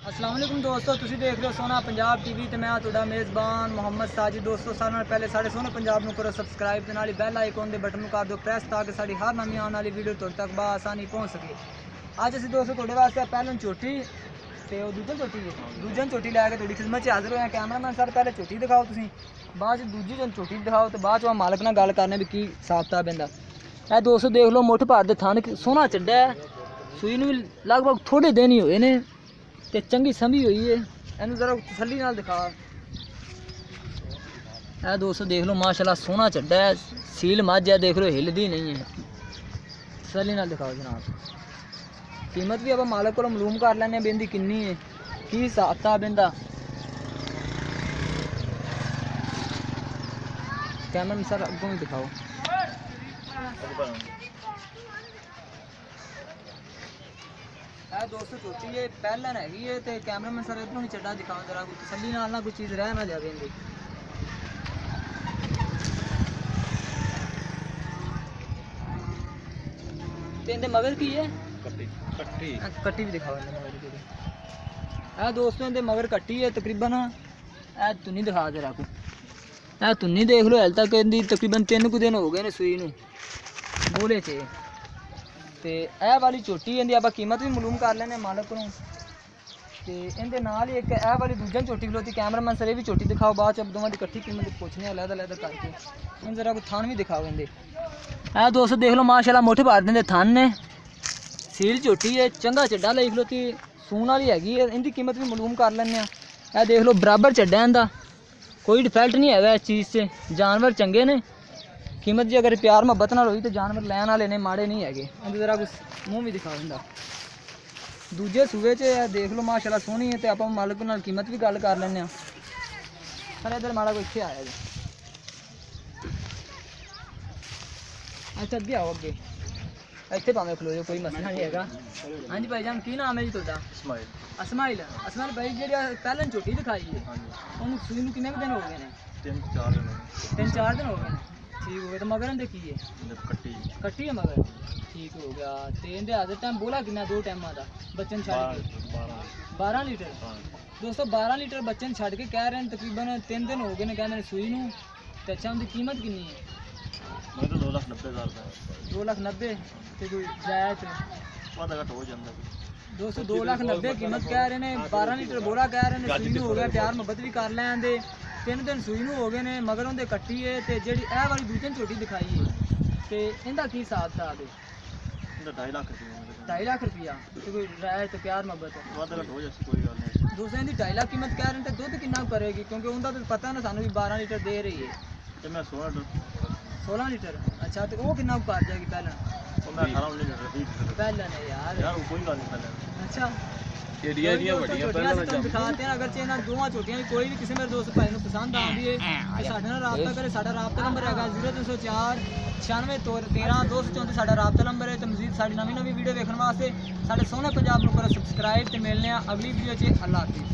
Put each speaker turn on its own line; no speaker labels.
अस्सलाम वालेकुम दोस्तों, तुसी देख रहे हो सोना पंजाब टीवी ते मैं तुहाडा मेज़बान मोहम्मद साजिद। दोस्तों सारे नाल पहले साढ़े सोना पंजाब नूं करो सबसक्राइब ते नाल बैल आइकन दे बटन नूं कर दो प्रेस ताकि साडी हर नवीं आने वाली वीडियो तुहाडे तक आसानी पहुंच सके। अज असीं दोस्तों तुहाडे वास्ते पहलन चोटी ते दूजन चोटी लैके तुहाडी खिदमत च हाज़र होए। कैमरामैन सर पहले चोटी दिखाओ तुसीं, बाद दूजी चोटी दिखाओ ते बाद मालक नाल गल करने भी की हिसाब किताब इंदा। ए दोस्तों देख लो मुठ भर दे थन सोहना चड्डा है, सूई नूं लगभग थोड़े दिन ही होए ने ते चंगी समझी हुई है। इनू जरा तसल्ली नाल दिखा। ए दोस्तों देख लो माशाल्लाह सोहना चड्डा है, सील मझ है, देख लो हिलदी नहीं है। तसल्ली नाल दिखाओ जनाब। कीमत भी आप मालक को मालूम कर लैने भी इंदी किन्नी है, की हिसाब किताब इंदा। कैमरा सर अगों ही दिखाओ। दोस्तों चोटी है पहलन हैगी है तो कैमरामैन सर इधरों ही चड्डा दिखाओ जरा, कोई तसल्ली नाल ना कोई चीज़ रह ना जाए इनकी। ते इनके मगर की है कट्टी भी दिखाओ मगर। दोस्तों इनके मगर कट्टी है तकरीबन। ए तुन्नी दिखा जरा को, ए तुन्नी देख लो हल तक इनकी तकरीबन 3 दिन हो गए ने सूई नूं बोले च। ते ए वाली चोटी इंदी आप कीमत भी मालूम कर लेने मालक को। ते इंदे नाल ही एक ए वाली दूजन चोटी खलोती। कैमरामैन सर ये भी चोटी दिखाओ, बाद च दोवां दी इकट्ठी कीमत पूछने अलग-अलग करके। इन जरा कोई थान भी दिखाओ इंदे। ए दोस्तों देख लो माशाल्लाह मुठ भर देंदे थान ने, सील चोटी है, चंगा चड्डा लई खलोती, सून वाली हैगी है। इनकी कीमत भी मालूम कर लेने। ए देख लो बराबर चड्डा इंदा, कोई डिफेक्ट नहीं है इस चीज़ से। जानवर चंगे ने, कीमत जी अगर प्यार मोहब्बत नाल होई तो जानवर लैन वाले ने, माड़े नहीं है। जरा कुछ मूँह भी दिखाओ इंदा। दूजे सूबे च देख लो माशाल्लाह सोहनी है, तो आप मालक नाल कीमत भी गल कर लें। सर इधर माड़ा कोई इत्थे आया जी। अच्छा अगे आओ, अगे इत्थे भावें खलो जो, कोई मसला नहीं है। हाँ जी भाई जान की नाम है जी तुहाडा? असमाइल भाई जी पहलन झोटी दिखाई है उन्होंने सूई नूं कितने दिन हो गए हैं? 3-4 दिन हो गए। ठीक हो गया। तो मगर इंदे की है? कट्टी है मगर। ठीक हो गया। तो इंदे आदत टाइम बोला कितना? 2 टाइमां दा बच्चन छड़ के 12 लीटर। दोस्तों 12 लीटर बच्चन छड़ के कह रहे हैं, तकरीबन 3 दिन हो गए ने कहते हैं सूई नूं। तो अच्छा उनकी कीमत कितनी है? 2,90,000। तो कोई जायज़ हो जाता। दोस्तों 2,90,000 कीमत कह रहे हैं। 12 लीटर बोरा कह रहे हैं, सूई नूं हो गया, प्यार मोहब्बत भी कर लेंदे। 3 दिन सूई नूं हो गए ने, मगर उनके कट्टी है। तो जी ए वाली दूजन झोटी दिखाई है तो इनका की हिसाब किताब है? 2.5 लाख रुपया। तो कोई राय तो प्यार मोहब्बत है। दोस्तों इनकी 2.5 लाख कीमत कह रहे हैं। तो दुध कितना करेगी, क्योंकि उनका तो पता ना सानू भी 12 लीटर दे रही है। 16 लीटर। अच्छा तो वो कितना कर जाएगी पहले? पहले नहीं यार। अच्छा दिखाते हैं। अगर चेना दोवां चोटियां कोई भी किसी मेरे दोस्त भाई पसंद आती है तो साढ़े नाल राबता करे। साडा राबता नंबर है 0304 9613 234 साडा राबता नंबर है। तो मजीद साडी नवीं वीडियो देखने वास्ते साडे सोहने पंजाब नूं करो सबसक्राइब। तो मिलने अगली वीडियो च। अल्लाह हाफिज़।